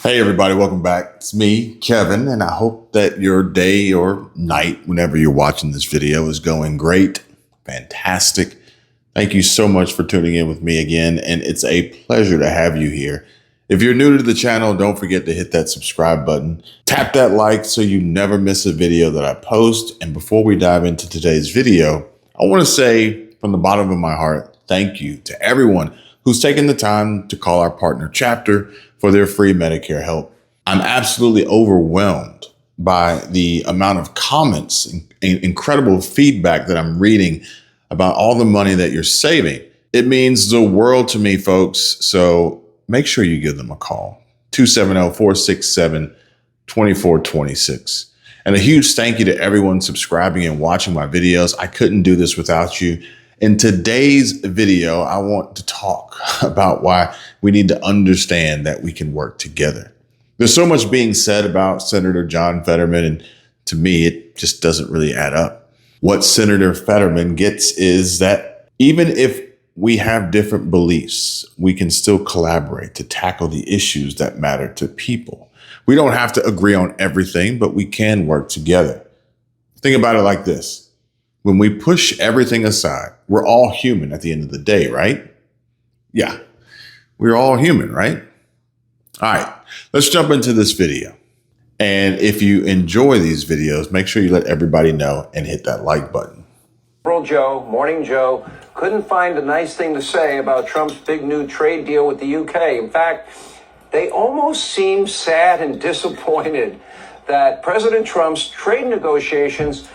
Hey everybody, welcome back. It's me, Kevin, and I hope that your day or night, whenever you're watching this video, is going great, fantastic. Thank you so much for tuning in with me again, and it's a pleasure to have you here. If you're new to the channel, don't forget to hit that subscribe button. Tap that like so you never miss a video that I post. And before we dive into today's video, I want to say from the bottom of my heart, thank you to everyone who's taken the time to call our partner Chapter for their free Medicare help. I'm absolutely overwhelmed by the amount of comments and incredible feedback that I'm reading about all the money that you're saving. It means the world to me, folks. So make sure you give them a call, 270-467-2426. And a huge thank you to everyone subscribing and watching my videos. I couldn't do this without you. In today's video, I want to talk about why we need to understand that we can work together. There's so much being said about Senator John Fetterman, and to me, it just doesn't really add up. What Senator Fetterman gets is that even if we have different beliefs, we can still collaborate to tackle the issues that matter to people. We don't have to agree on everything, but we can work together. Think about it like this. When we push everything aside, we're all human at the end of the day, right? Yeah, we're all human, right? All right, let's jump into this video. And if you enjoy these videos, make sure you let everybody know and hit that like button. Joe, Morning Joe, couldn't find a nice thing to say about Trump's big new trade deal with the UK. In fact, they almost seem sad and disappointed that President Trump's trade negotiations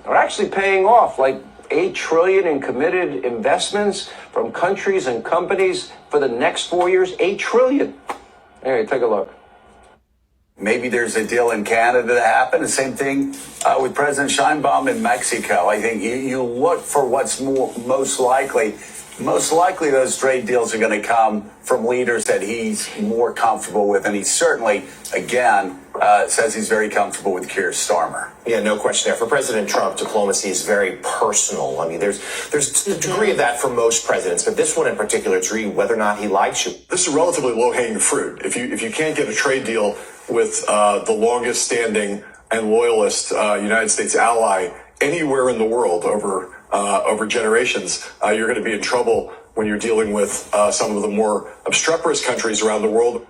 are actually paying off, like $8 trillion in committed investments from countries and companies for the next 4 years. $8 trillion. Anyway, take a look. Maybe there's a deal in Canada to happen. The same thing with President Sheinbaum in Mexico. I think you look for what's most likely. Most likely those trade deals are going to come from leaders that he's more comfortable with. And he certainly, again, says he's very comfortable with Keir Starmer. Yeah, no question there. For President Trump, diplomacy is very personal. I mean, there's a degree of that for most presidents, but this one in particular, it's really whether or not he likes you. This is relatively low-hanging fruit. If you can't get a trade deal with the longest-standing and loyalist United States ally anywhere in the world over generations, you're going to be in trouble when you're dealing with some of the more obstreperous countries around the world.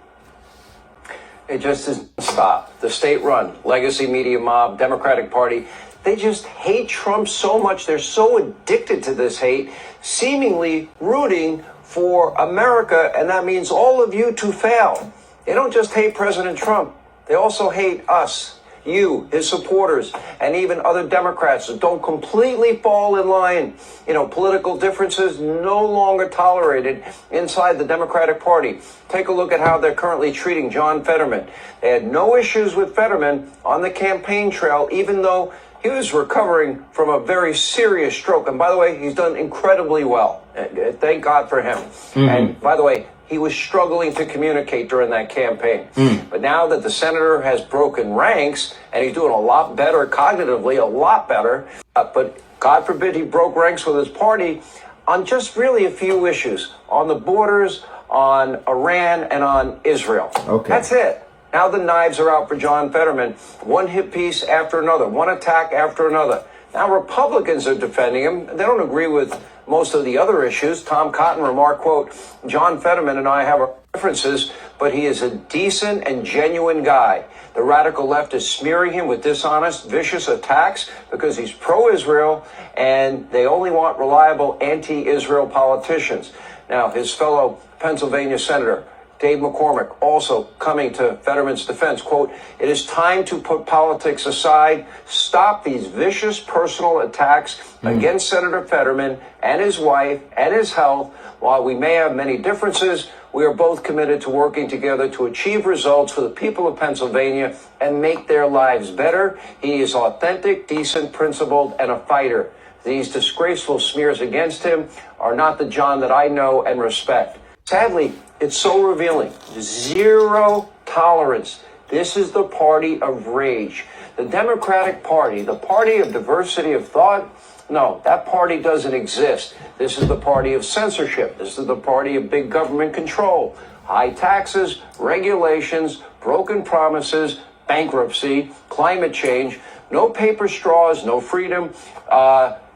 It just isn't stop. The state-run legacy media mob, Democratic Party, they just hate Trump so much. They're so addicted to this hate, seemingly rooting for America, and that means all of you to fail. They don't just hate President Trump. They also hate us. You, his supporters, and even other Democrats that don't completely fall in line. You know, political differences no longer tolerated inside the Democratic Party. Take a look at how they're currently treating John Fetterman. They had no issues with Fetterman on the campaign trail, even though he was recovering from a very serious stroke. And by the way, he's done incredibly well. Thank God for him. Mm-hmm. And by the way, he was struggling to communicate during that campaign. But now that the senator has broken ranks and he's doing a lot better cognitively, a lot better, but God forbid he broke ranks with his party on just really a few issues, on the borders, on Iran, and on Israel. Okay. That's it. Now the knives are out for John Fetterman. One hit piece after another, one attack after another. Now Republicans are defending him. They don't agree with most of the other issues. Tom Cotton remarked, quote, John Fetterman and I have our differences, but he is a decent and genuine guy. The radical left is smearing him with dishonest, vicious attacks because he's pro-Israel, and they only want reliable anti-Israel politicians. Now, his fellow Pennsylvania Senator, Dave McCormack, also coming to Fetterman's defense, quote, it is time to put politics aside, stop these vicious personal attacks against Senator Fetterman and his wife and his health. While we may have many differences, we are both committed to working together to achieve results for the people of Pennsylvania and make their lives better. He is authentic, decent, principled, and a fighter. These disgraceful smears against him are not the John that I know and respect. Sadly, it's so revealing. Zero tolerance. This is the party of rage. The Democratic Party, the party of diversity of thought, no, that party doesn't exist. This is the party of censorship. This is the party of big government control. high taxes, regulations, broken promises, bankruptcy, climate change, no paper straws, no freedom.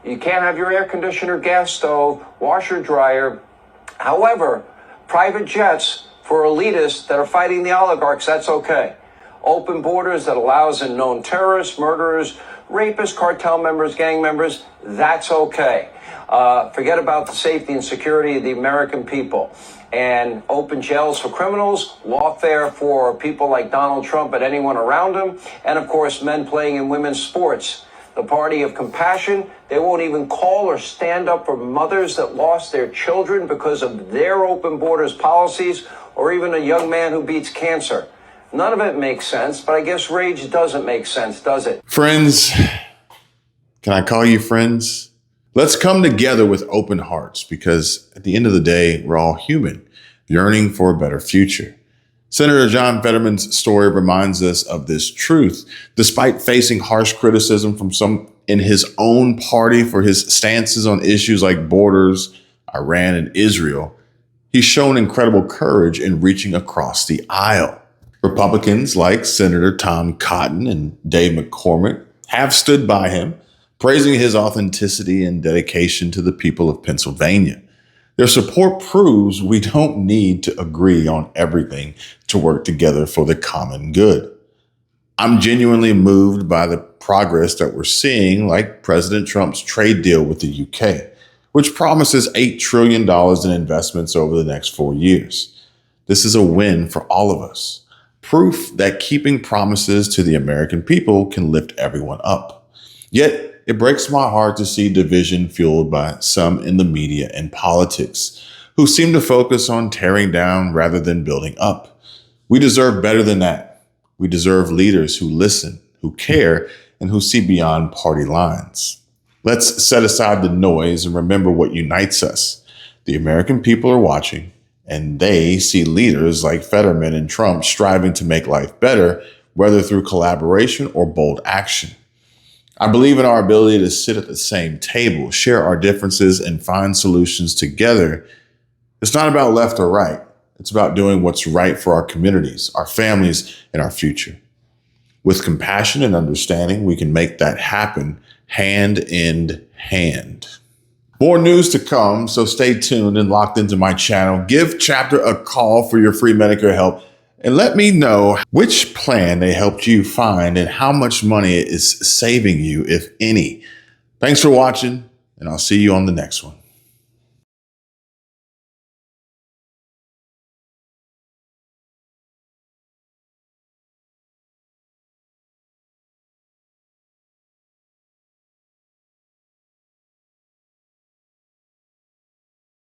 You can't have your air conditioner, gas stove, washer, dryer. However, private jets for elitists that are fighting the oligarchs, that's okay. Open borders that allows in known terrorists, murderers, rapists, cartel members, gang members, that's okay. Forget about the safety and security of the American people. And open jails for criminals, lawfare for people like Donald Trump and anyone around him, and of course, men playing in women's sports. The party of compassion, they won't even call or stand up for mothers that lost their children because of their open borders policies, or even a young man who beats cancer. None of it makes sense, but I guess rage doesn't make sense, does it? Friends, can I call you friends? Let's come together with open hearts, because at the end of the day, we're all human, yearning for a better future. Senator John Fetterman's story reminds us of this truth. Despite facing harsh criticism from some in his own party for his stances on issues like borders, Iran, and Israel, he's shown incredible courage in reaching across the aisle. Republicans like Senator Tom Cotton and Dave McCormack have stood by him, praising his authenticity and dedication to the people of Pennsylvania. Their support proves we don't need to agree on everything to work together for the common good. I'm genuinely moved by the progress that we're seeing, like President Trump's trade deal with the UK, which promises $8 trillion in investments over the next 4 years. This is a win for all of us. Proof that keeping promises to the American people can lift everyone up. Yet, it breaks my heart to see division fueled by some in the media and politics who seem to focus on tearing down rather than building up. We deserve better than that. We deserve leaders who listen, who care, and who see beyond party lines. Let's set aside the noise and remember what unites us. The American people are watching, and they see leaders like Fetterman and Trump striving to make life better, whether through collaboration or bold action. I believe in our ability to sit at the same table, share our differences, and find solutions together. It's not about left or right. It's about doing what's right for our communities, our families, and our future. With compassion and understanding, we can make that happen hand in hand. More news to come, so stay tuned and locked into my channel. Give Chapter a call for your free Medicare help, and let me know which plan they helped you find and how much money it is saving you, if any. Thanks for watching, and I'll see you on the next one.